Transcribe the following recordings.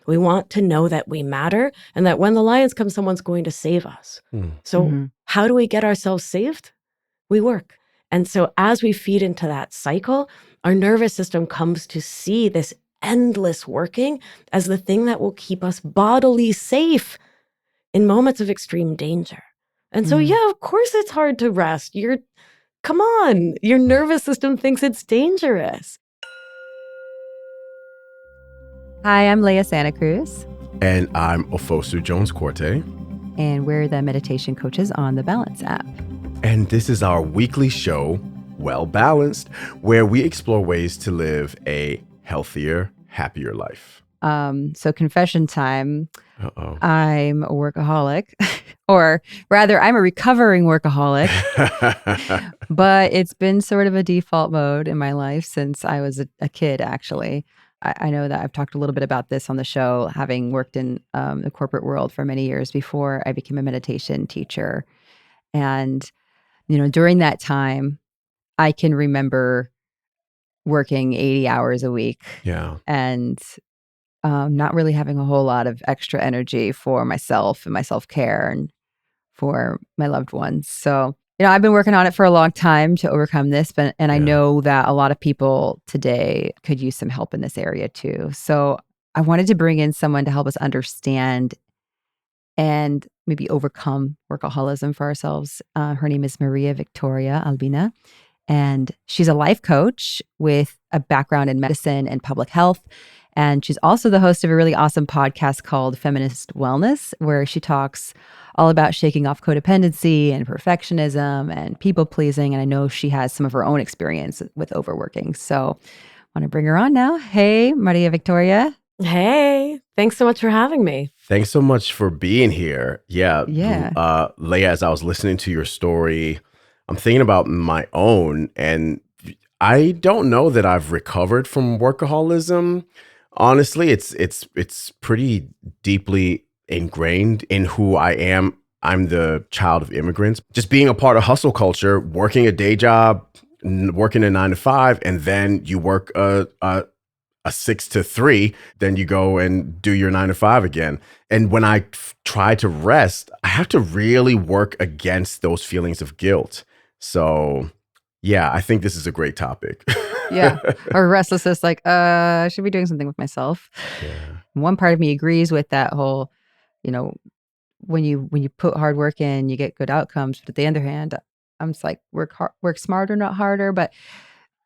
We want to know that we matter and that when the lions come, someone's going to save us. So how do we get ourselves saved? We work. And so as we feed into that cycle, our nervous system comes to see this endless working as the thing that will keep us bodily safe in moments of extreme danger. And so, yeah, of course it's hard to rest. Come on, your nervous system thinks it's dangerous. Hi, I'm Leah Santa Cruz. And I'm Ofosu Jones-Corte. And we're the meditation coaches on the Balance app. And this is our weekly show, Well Balanced, where we explore ways to live a healthier, happier life. So confession time. Uh-oh. I'm a workaholic, or rather, I'm a recovering workaholic. But it's been sort of a default mode in my life since I was a kid, actually. I know that I've talked a little bit about this on the show, having worked in the corporate world for many years before I became a meditation teacher. And, during that time, I can remember working 80 hours a week. Yeah. And not really having a whole lot of extra energy for myself and my self-care and for my loved ones. So, I've been working on it for a long time to overcome this, and I know that a lot of people today could use some help in this area too. So I wanted to bring in someone to help us understand and maybe overcome workaholism for ourselves. Her name is María-Victoria Albina, and she's a life coach with a background in medicine and public health. And she's also the host of a really awesome podcast called Feminist Wellness, where she talks all about shaking off codependency and perfectionism and people pleasing. And I know she has some of her own experience with overworking. So I want to bring her on now. Hey, María-Victoria. Hey, thanks so much for having me. Thanks so much for being here. Yeah. Leah, as I was listening to your story, I'm thinking about my own, and I don't know that I've recovered from workaholism. Honestly, it's pretty deeply ingrained in who I am. I'm the child of immigrants. Just being a part of hustle culture, working a day job, working a 9 to 5, and then you work a 6 to 3, then you go and do your 9 to 5 again. And when I try to rest, I have to really work against those feelings of guilt. So yeah, I think this is a great topic. Yeah. Or restlessness, like, I should be doing something with myself. Yeah. One part of me agrees with that whole, when you put hard work in, you get good outcomes. But at the other hand, I'm just like, work smarter, not harder. But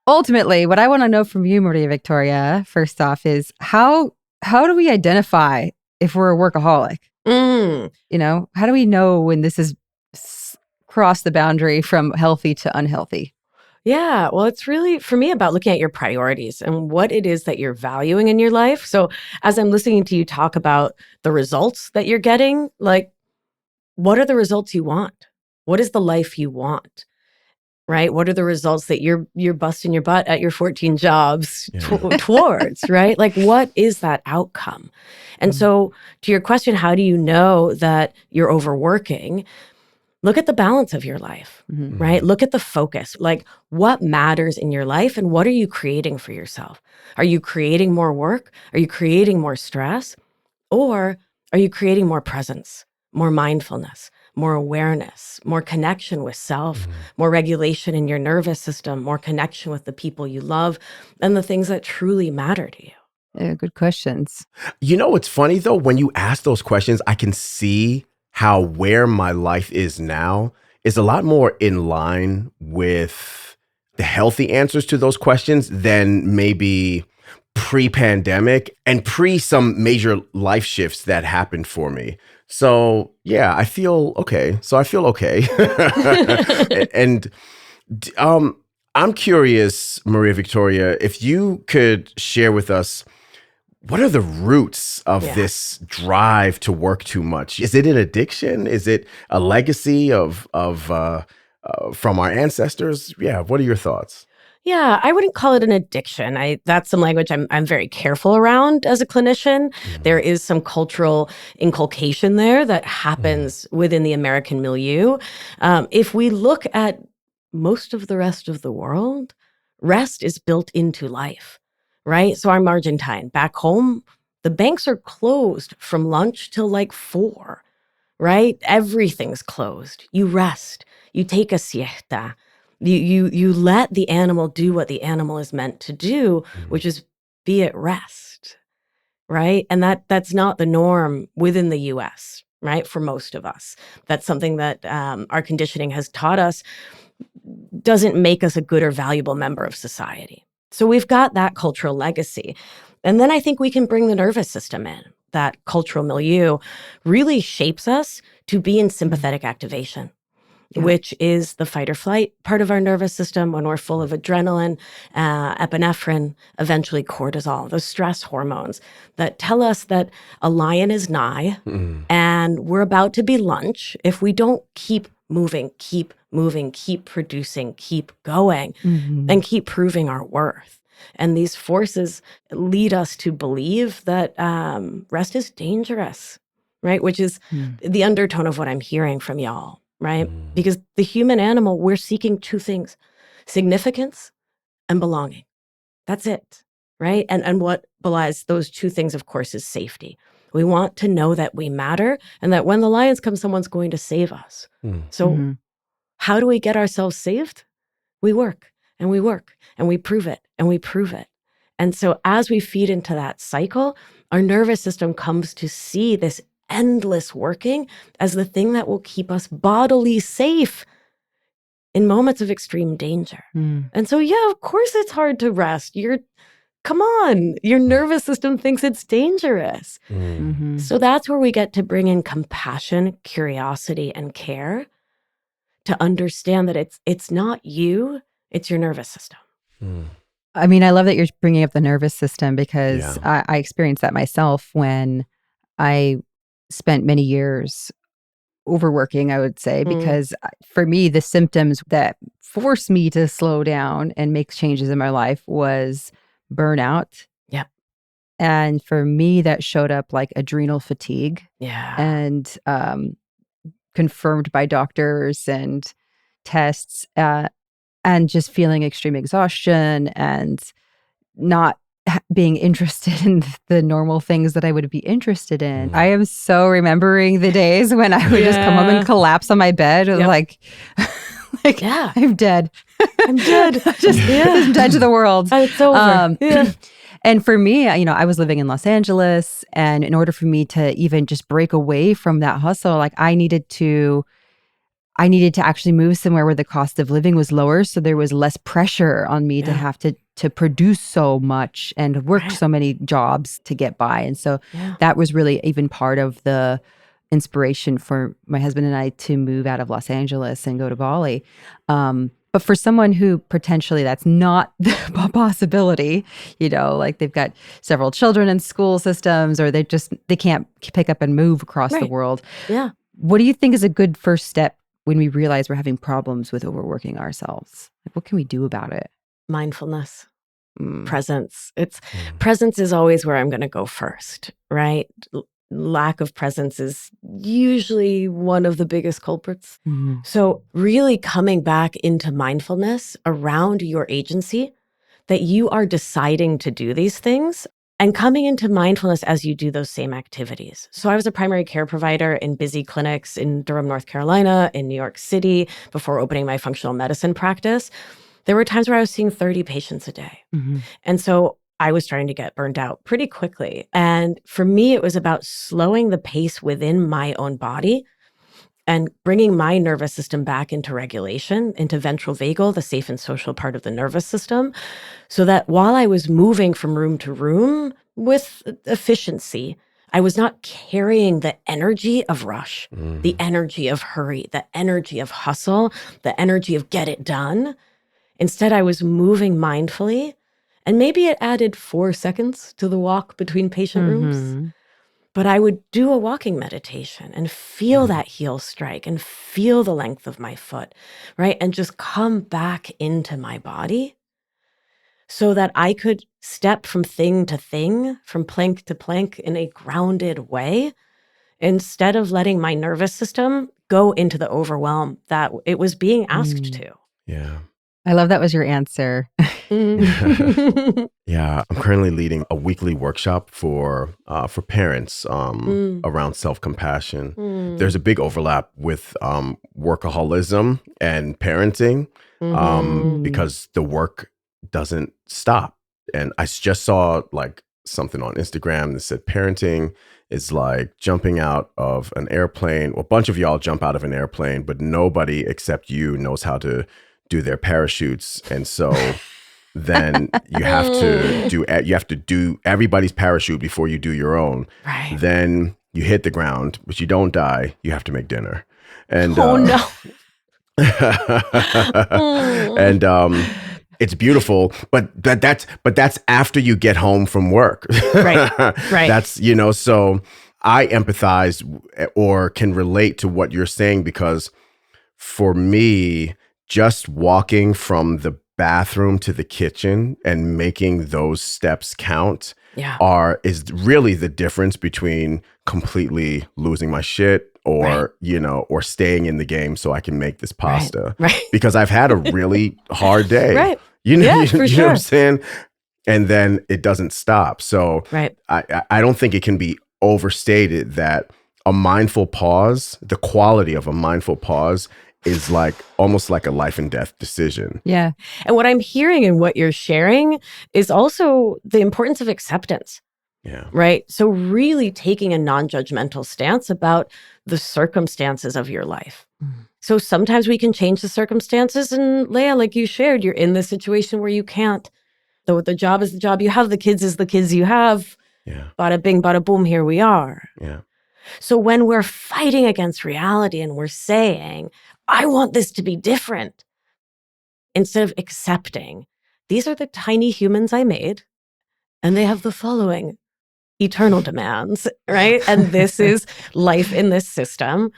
ultimately, what I want to know from you, María-Victoria, first off, is how do we identify if we're a workaholic? How do we know when this is crossed the boundary from healthy to unhealthy? Yeah, well, it's really, for me, about looking at your priorities and what it is that you're valuing in your life. So as I'm listening to you talk about the results that you're getting, like, what are the results you want? What is the life you want? Right? What are the results that you're busting your butt at your 14 jobs towards, right? Like, what is that outcome? And so to your question, how do you know that you're overworking? Look at the balance of your life, right? Look at the focus, like what matters in your life and what are you creating for yourself? Are you creating more work? Are you creating more stress? Or are you creating more presence, more mindfulness, more awareness, more connection with self, more regulation in your nervous system, more connection with the people you love and the things that truly matter to you? Yeah, good questions. What's funny though? When you ask those questions, I can see how where my life is now is a lot more in line with the healthy answers to those questions than maybe pre-pandemic and pre some major life shifts that happened for me. So yeah, I feel okay. And I'm curious, María-Victoria, if you could share with us, what are the roots of this drive to work too much? Is it an addiction? Is it a legacy of from our ancestors? Yeah. What are your thoughts? Yeah, I wouldn't call it an addiction. That's some language I'm very careful around as a clinician. There is some cultural inculcation there that happens within the American milieu. If we look at most of the rest of the world, rest is built into life, right? So I'm Argentine. Back home, The banks are closed from lunch till like 4, right? Everything's closed. You rest. You take a siesta. You let the animal do what the animal is meant to do, which is be at rest, right? And that's not the norm within the US, right? For most of us. That's something that our conditioning has taught us doesn't make us a good or valuable member of society. So we've got that cultural legacy. And then I think we can bring the nervous system in. That cultural milieu really shapes us to be in sympathetic activation, which is the fight or flight part of our nervous system when we're full of adrenaline, epinephrine, eventually cortisol, those stress hormones that tell us that a lion is nigh and we're about to be lunch if we don't keep moving, keep producing, keep going, and keep proving our worth. And these forces lead us to believe that rest is dangerous, right? Which is the undertone of what I'm hearing from y'all, right? Because the human animal, we're seeking 2 things, significance and belonging. That's it, right? And what belies those 2 things, of course, is safety. We want to know that we matter and that when the lions come, someone's going to save us. So how do we get ourselves saved? We work and we work and we prove it and we prove it. And so as we feed into that cycle, our nervous system comes to see this endless working as the thing that will keep us bodily safe in moments of extreme danger. And so, yeah, of course it's hard to rest. Come on, your nervous system thinks it's dangerous. So that's where we get to bring in compassion, curiosity, and care to understand that it's not you, it's your nervous system. I mean, I love that you're bringing up the nervous system because I experienced that myself when I spent many years overworking, I would say, because for me, the symptoms that forced me to slow down and make changes in my life was burnout. Yeah. And for me, that showed up like adrenal fatigue. Yeah. And confirmed by doctors and tests, and just feeling extreme exhaustion and not being interested in the normal things that I would be interested in. I am so remembering the days when I would just come home and collapse on my bed like I'm dead. I'm dead. I'm dead to the world. It's over. And for me, I was living in Los Angeles, and in order for me to even just break away from that hustle, like I needed to actually move somewhere where the cost of living was lower, so there was less pressure on me to have to produce so much and work so many jobs to get by. And so that was really even part of the inspiration for my husband and I to move out of Los Angeles and go to Bali. But for someone who potentially that's not a possibility, like they've got several children in school systems, or they can't pick up and move across the world. Yeah. What do you think is a good first step when we realize we're having problems with overworking ourselves? Like, what can we do about it? Mindfulness, presence. Presence is always where I'm going to go first, right? Lack of presence is usually one of the biggest culprits. So really coming back into mindfulness around your agency, that you are deciding to do these things and coming into mindfulness as you do those same activities. So I was a primary care provider in busy clinics in Durham, North Carolina, in New York City, before opening my functional medicine practice. There were times where I was seeing 30 patients a day. And so I was starting to get burned out pretty quickly. And for me, it was about slowing the pace within my own body and bringing my nervous system back into regulation, into ventral vagal, the safe and social part of the nervous system, so that while I was moving from room to room with efficiency, I was not carrying the energy of rush, the energy of hurry, the energy of hustle, the energy of get it done. Instead, I was moving mindfully, and maybe it added 4 seconds to the walk between patient rooms. But I would do a walking meditation and feel that heel strike and feel the length of my foot, right? And just come back into my body so that I could step from thing to thing, from plank to plank in a grounded way, instead of letting my nervous system go into the overwhelm that it was being asked to. Yeah. I love that was your answer. Yeah, I'm currently leading a weekly workshop for parents around self-compassion. There's a big overlap with workaholism and parenting Mm. because the work doesn't stop. And I just saw like something on Instagram that said parenting is like jumping out of an airplane. Well, a bunch of y'all jump out of an airplane, but nobody except you knows how to do their parachutes. And so then you have to do everybody's parachute before you do your own. Right. Then you hit the ground, but you don't die. You have to make dinner. And Oh, no. and it's beautiful, but that's after you get home from work. Right. That's, so I empathize or can relate to what you're saying, because for me, just walking from the bathroom to the kitchen and making those steps count is really the difference between completely losing my shit or or staying in the game so I can make this pasta. Right. Because I've had a really hard day. Right. You know For what sure. I'm saying? And then it doesn't stop. So I don't think it can be overstated that a mindful pause, the quality of a mindful pause, is like almost like a life and death decision. Yeah. And what I'm hearing and what you're sharing is also the importance of acceptance. Yeah. Right. So really taking a non-judgmental stance about the circumstances of your life. So sometimes we can change the circumstances. And Leah, like you shared, you're in this situation where you can't. The job is the job you have. The kids is the kids you have. Yeah. Bada bing, bada boom, here we are. Yeah. So when we're fighting against reality and we're saying, I want this to be different, instead of accepting, these are the tiny humans I made, and they have the following eternal demands, right? And this is life in this system.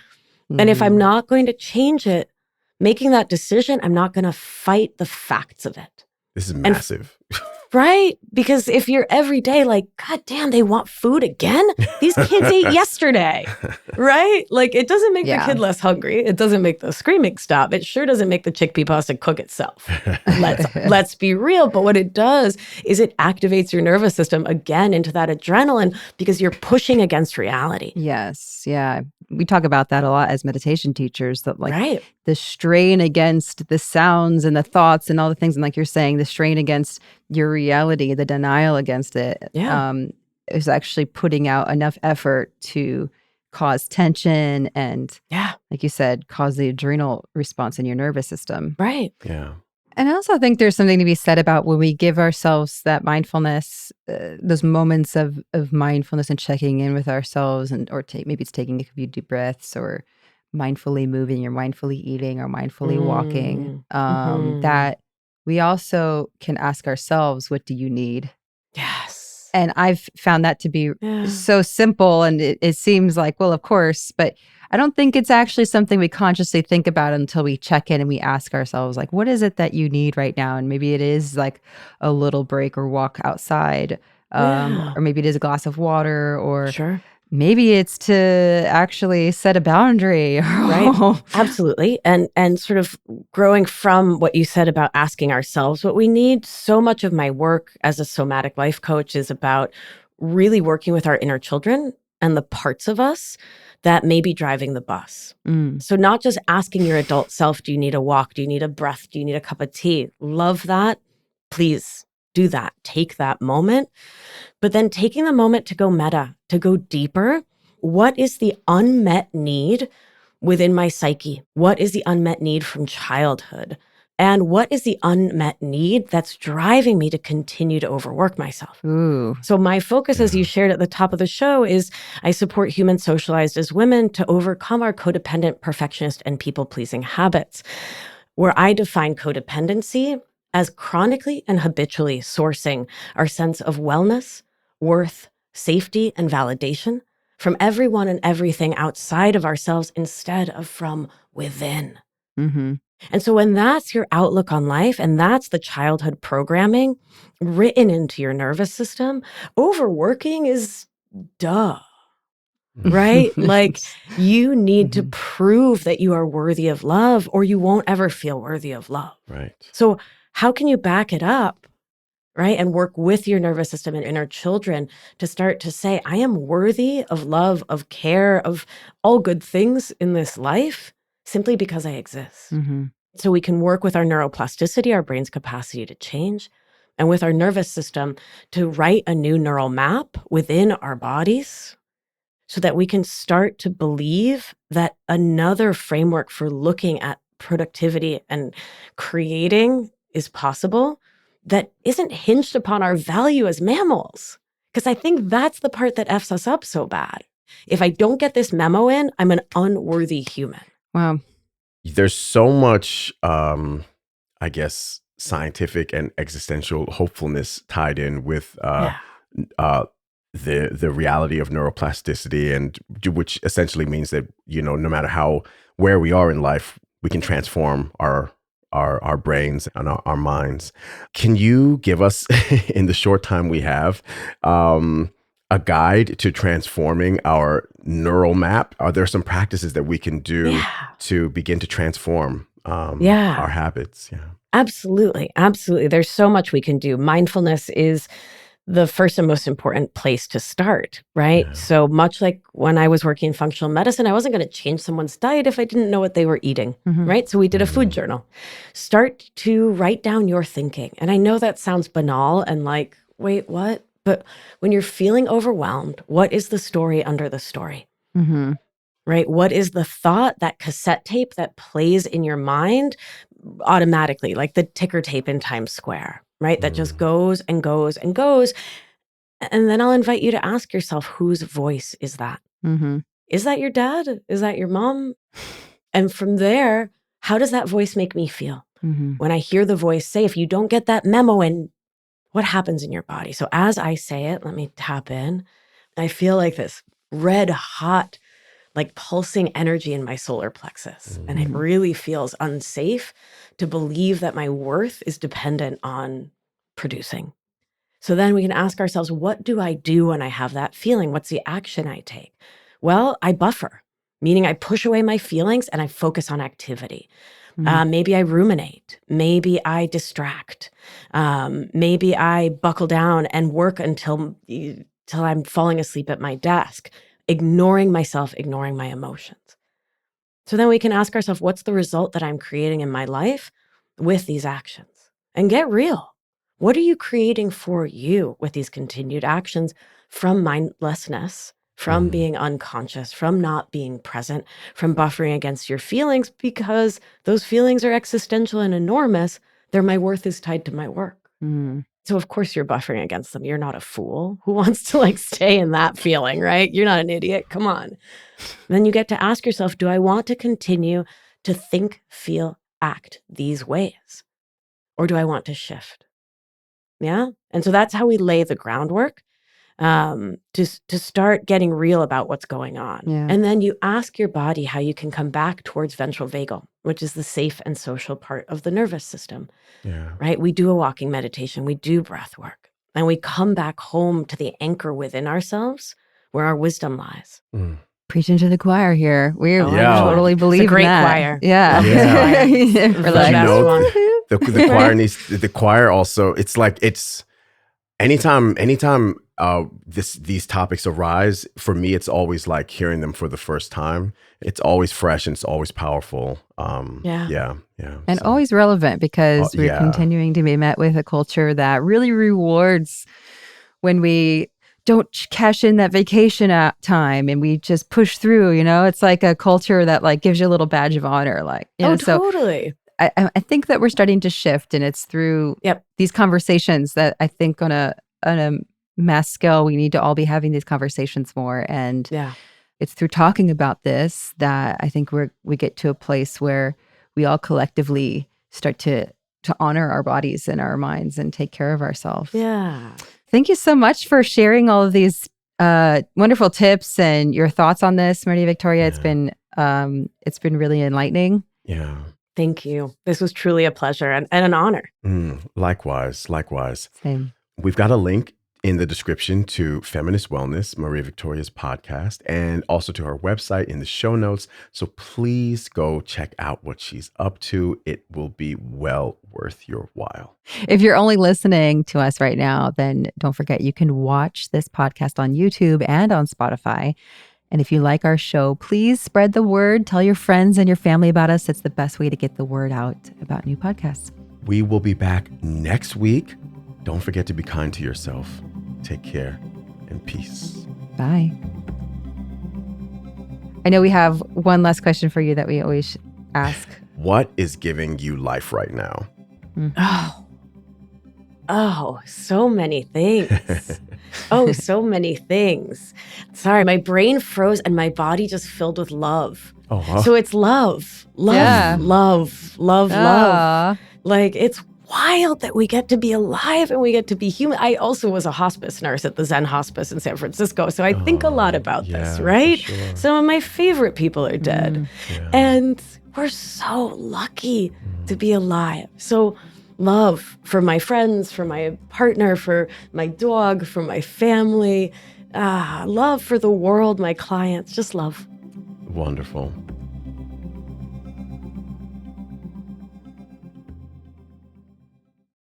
And if I'm not going to change it, making that decision, I'm not going to fight the facts of it. This is massive. Right? Because if you're every day like, God damn, they want food again? These kids ate yesterday, right? Like, it doesn't make the kid less hungry. It doesn't make the screaming stop. It sure doesn't make the chickpea pasta cook itself. Let's be real. But what it does is it activates your nervous system again into that adrenaline because you're pushing against reality. Yes. Yeah. We talk about that a lot as meditation teachers, that like the strain against the sounds and the thoughts and all the things. And like you're saying, the strain against your reality, the denial against it, is actually putting out enough effort to cause tension and, like you said, cause the adrenal response in your nervous system. Right. Yeah. And I also think there's something to be said about when we give ourselves that mindfulness, those moments of mindfulness and checking in with ourselves, and maybe it's taking a few deep breaths, or mindfully moving, or mindfully eating, or mindfully walking. That we also can ask ourselves, "What do you need?" Yes. And I've found that to be so simple, and it seems like, well, of course, but I don't think it's actually something we consciously think about until we check in and we ask ourselves, like, what is it that you need right now? And maybe it is like a little break or walk outside, or maybe it is a glass of water, or maybe it's to actually set a boundary. Right. Absolutely. And sort of growing from what you said about asking ourselves what we need, so much of my work as a somatic life coach is about really working with our inner children and the parts of us that may be driving the bus. So not just asking your adult self, do you need a walk? Do you need a breath? Do you need a cup of tea? Love that. Please do that. Take that moment. But then taking the moment to go meta, to go deeper. What is the unmet need within my psyche? What is the unmet need from childhood? And what is the unmet need that's driving me to continue to overwork myself? So my focus, as you shared at the top of the show, is I support humans socialized as women to overcome our codependent, perfectionist, and people-pleasing habits, where I define codependency as chronically and habitually sourcing our sense of wellness, worth, safety, and validation from everyone and everything outside of ourselves instead of from within. And so when that's your outlook on life, and that's the childhood programming written into your nervous system, overworking is duh. right? Like you need to Mhm. prove that you are worthy of love or you won't ever feel worthy of love. Right. So how can you back it up, right? And work with your nervous system and inner children to start to say, I am worthy of love, of care, of all good things in this life simply because I exist. Mhm. So we can work with our neuroplasticity, our brain's capacity to change, and with our nervous system to write a new neural map within our bodies so that we can start to believe that another framework for looking at productivity and creating is possible that isn't hinged upon our value as mammals. Because I think that's the part that F's us up so bad. If I don't get this memo in, I'm an unworthy human. Wow. There's so much, I guess, scientific and existential hopefulness tied in with Yeah. the reality of neuroplasticity, and which essentially means that, you know, no matter where we are in life, we can transform our brains and our minds. Can you give us, in the short time we have, a guide to transforming our neural map? Are there some practices that we can do Yeah. to begin to transform Yeah. our habits? Yeah. Absolutely. Absolutely. There's so much we can do. Mindfulness is the first and most important place to start, right? Yeah. So much like when I was working in functional medicine, I wasn't going to change someone's diet if I didn't know what they were eating, Mhm. right? So we did a food journal. Start to write down your thinking. And I know that sounds banal and like, wait, what? But when you're feeling overwhelmed, what is the story under the story? Mhm. Right? What is the thought, that cassette tape that plays in your mind automatically, like the ticker tape in Times Square, right? That just goes and goes and goes. And then I'll invite you to ask yourself, whose voice is that? Mhm. Is that your dad? Is that your mom? And from there, how does that voice make me feel? Mhm. When I hear the voice say, if you don't get that memo in, what happens in your body? So as I say it, let me tap in. I feel like this red hot, like pulsing energy in my solar plexus. And it Mhm. really feels unsafe to believe that my worth is dependent on producing. So then we can ask ourselves, what do I do when I have that feeling? What's the action I take? Well, I buffer, meaning I push away my feelings and I focus on activity. Mhm. Maybe I ruminate. Maybe I distract. Maybe I buckle down and work till I'm falling asleep at my desk, ignoring myself, ignoring my emotions. So then we can ask ourselves, what's the result that I'm creating in my life with these actions? And get real. What are you creating for you with these continued actions from mindlessness, from being unconscious, from not being present, from buffering against your feelings because those feelings are existential and enormous? My worth is tied to my work. Mhm. So of course you're buffering against them. You're not a fool. Who wants to like stay in that feeling, right? You're not an idiot. Come on. Then you get to ask yourself, do I want to continue to think, feel, act these ways? Or do I want to shift? Yeah. And so that's how we lay the groundwork to start getting real about what's going on. Yeah. And then you ask your body how you can come back towards ventral vagal, which is the safe and social part of the nervous system, Yeah. right? We do a walking meditation, we do breath work, and we come back home to the anchor within ourselves where our wisdom lies. Preaching to the choir here. We Oh, I know. totally It's a believe in great that. choir. Yeah. Love this choir. We're The like, best know, one. the choir needs the choir also. It's like it's anytime these topics arise, for me it's always like hearing them for the first time. It's always fresh and it's always powerful. Yeah. and So, always relevant because we're yeah. continuing to be met with a culture that really rewards when we don't cash in that vacation time and we just push through, it's like a culture that like gives you a little badge of honor, like, so Totally. I think that we're starting to shift, and it's through these conversations that I think on a mass scale, we need to all be having these conversations more. And it's through talking about this that I think we get to a place where we all collectively start to honor our bodies and our minds and take care of ourselves. Yeah. Thank you so much for sharing all of these wonderful tips and your thoughts on this, María-Victoria. It's been really enlightening. Yeah. Thank you. This was truly a pleasure and an honor. Likewise. Same. We've got a link in the description to Feminist Wellness, Maria-Victoria's podcast, and also to her website in the show notes. So please go check out what she's up to. It will be well worth your while. If you're only listening to us right now, then don't forget you can watch this podcast on YouTube and on Spotify. And if you like our show, please spread the word. Tell your friends and your family about us. It's the best way to get the word out about new podcasts. We will be back next week. Don't forget to be kind to yourself. Take care and peace. Bye. I know we have one last question for you that we always ask. What is giving you life right now? Oh, so many things. So many things. Sorry, my brain froze and my body just filled with love. Oh, wow. So it's love, Yeah. love. Aw. Like, it's wild that we get to be alive and we get to be human. I also was a hospice nurse at the Zen Hospice in San Francisco, so I think a lot about this, right? for sure. Some of my favorite people are dead. Yeah. And we're so lucky to be alive. So love for my friends, for my partner, for my dog, for my family, love for the world, my clients, just love. Wonderful.